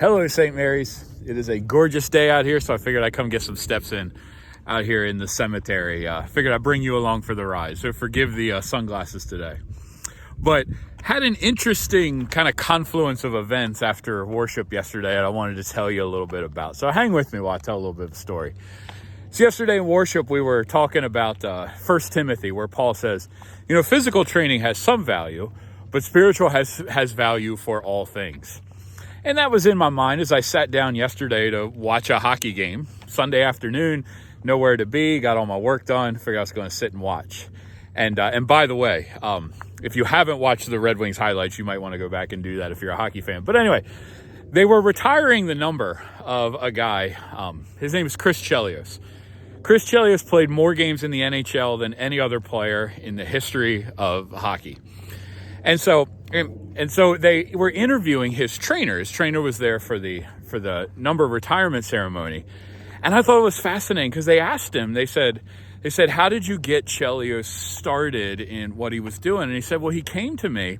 Hello, St. Mary's. It is a gorgeous day out here, so I figured I'd come get some steps in out here in the cemetery. Figured I'd bring you along for the ride, so forgive the sunglasses today. But had an interesting kind of confluence of events after worship yesterday that I wanted to tell you a little bit about. So hang with me while I tell a little bit of the story. So yesterday in worship, we were talking about 1 Timothy, where Paul says, physical training has some value, but spiritual has value for all things. And that was in my mind as I sat down yesterday to watch a hockey game. Sunday afternoon, nowhere to be, got all my work done, figured I was going to sit and watch. And by the way, if you haven't watched the Red Wings highlights, you might want to go back and do that if you're a hockey fan. But anyway, they were retiring the number of a guy. His name is Chris Chelios. Chris Chelios played more games in the NHL than any other player in the history of hockey. And so they were interviewing his trainer. His trainer was there for the number retirement ceremony. And I thought it was fascinating because they asked him, they said, how did you get Chelios started in what he was doing? And he said, well, he came to me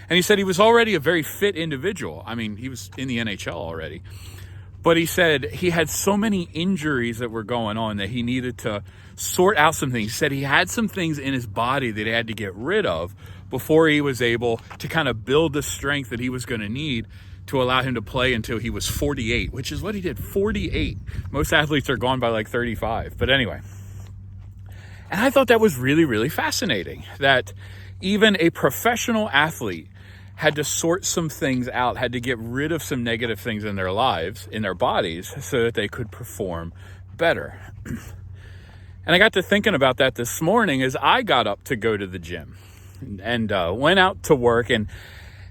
and he said he was already a very fit individual. I mean, he was in the NHL already. But he said he had so many injuries that were going on that he needed to sort out some things. He said he had some things in his body that he had to get rid of before he was able to kind of build the strength that he was going to need to allow him to play until he was 48, which is what he did, 48. Most athletes are gone by like 35. But anyway, and I thought that was really, really fascinating that even a professional athlete had to sort some things out, had to get rid of some negative things in their lives, in their bodies, so that they could perform better. And I got to thinking about that this morning as I got up to go to the gym and went out to work. And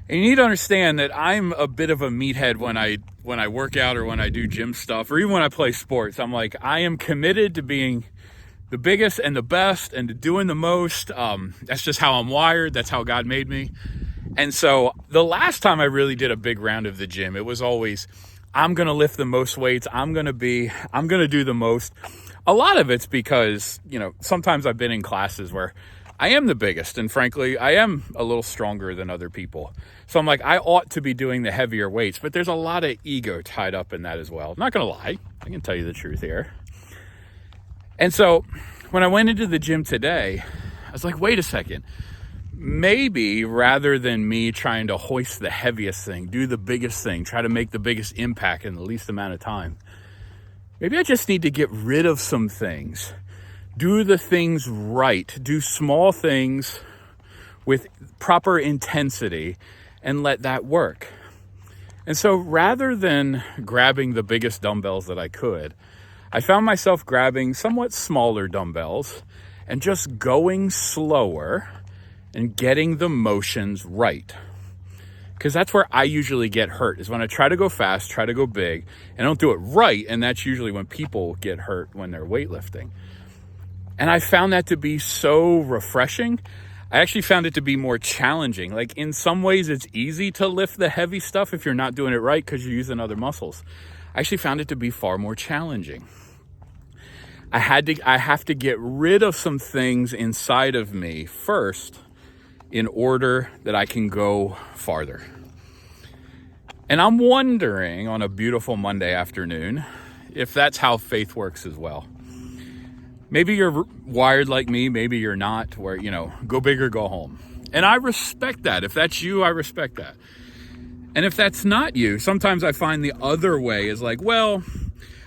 you need to understand that I'm a bit of a meathead when I work out or when I do gym stuff, or even when I play sports. I'm like, I am committed to being the biggest and the best and to doing the most. That's just how I'm wired. That's how God made me. And so the last time I really did a big round of the gym, it was always, I'm going to lift the most weights. I'm going to do the most. A lot of it's because, sometimes I've been in classes where I am the biggest, and frankly, I am a little stronger than other people. So I'm like, I ought to be doing the heavier weights, but there's a lot of ego tied up in that as well. I'm not going to lie. I can tell you the truth here. And so when I went into the gym today, I was like, wait a second. Maybe rather than me trying to hoist the heaviest thing, do the biggest thing, try to make the biggest impact in the least amount of time, maybe I just need to get rid of some things. Do the things right. Do small things with proper intensity and let that work. And so rather than grabbing the biggest dumbbells that I could, I found myself grabbing somewhat smaller dumbbells and just going slower and getting the motions right. Because that's where I usually get hurt, is when I try to go fast, try to go big, and I don't do it right. And that's usually when people get hurt when they're weightlifting. And I found that to be so refreshing. I actually found it to be more challenging. Like in some ways, it's easy to lift the heavy stuff if you're not doing it right because you're using other muscles. I actually found it to be far more challenging. I have to get rid of some things inside of me first in order that I can go farther. And I'm wondering on a beautiful Monday afternoon if that's how faith works as well. Maybe you're wired like me, maybe you're not, where, go big or go home. And I respect that. If that's you, I respect that. And if that's not you, sometimes I find the other way is like, well,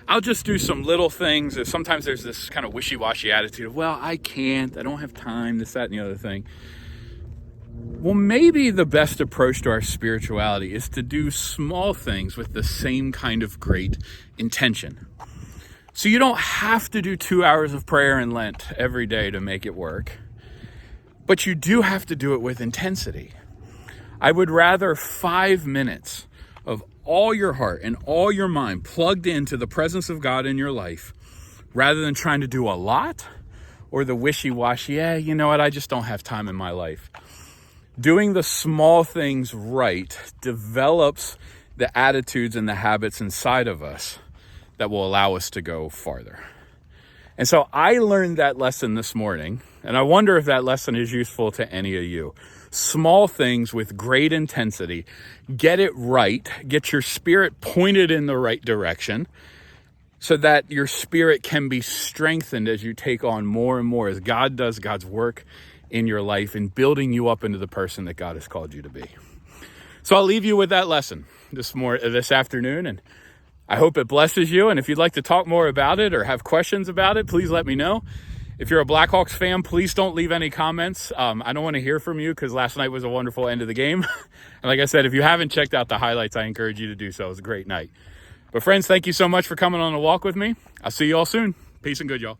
I'll just do some little things. Sometimes there's this kind of wishy-washy attitude of, well, I can't, I don't have time, this, that, and the other thing. Well, maybe the best approach to our spirituality is to do small things with the same kind of great intention. So you don't have to do 2 hours of prayer in Lent every day to make it work, but you do have to do it with intensity. I would rather 5 minutes of all your heart and all your mind plugged into the presence of God in your life, rather than trying to do a lot or the wishy-washy, you know what, I just don't have time in my life. Doing the small things right develops the attitudes and the habits inside of us that will allow us to go farther. And so I learned that lesson this morning, and I wonder if that lesson is useful to any of you. small things with great intensity. Get it right. Get your spirit pointed in the right direction so that your spirit can be strengthened as you take on more and more, as God does God's work in your life and building you up into the person that God has called you to be. So I'll leave you with that lesson this afternoon, and I hope it blesses you. And if you'd like to talk more about it or have questions about it, please let me know. If you're a Blackhawks fan, please don't leave any comments. I don't want to hear from you because last night was a wonderful end of the game. And like I said, if you haven't checked out the highlights, I encourage you to do so. It was a great night. But friends, thank you so much for coming on a walk with me. I'll see you all soon. Peace and good, y'all.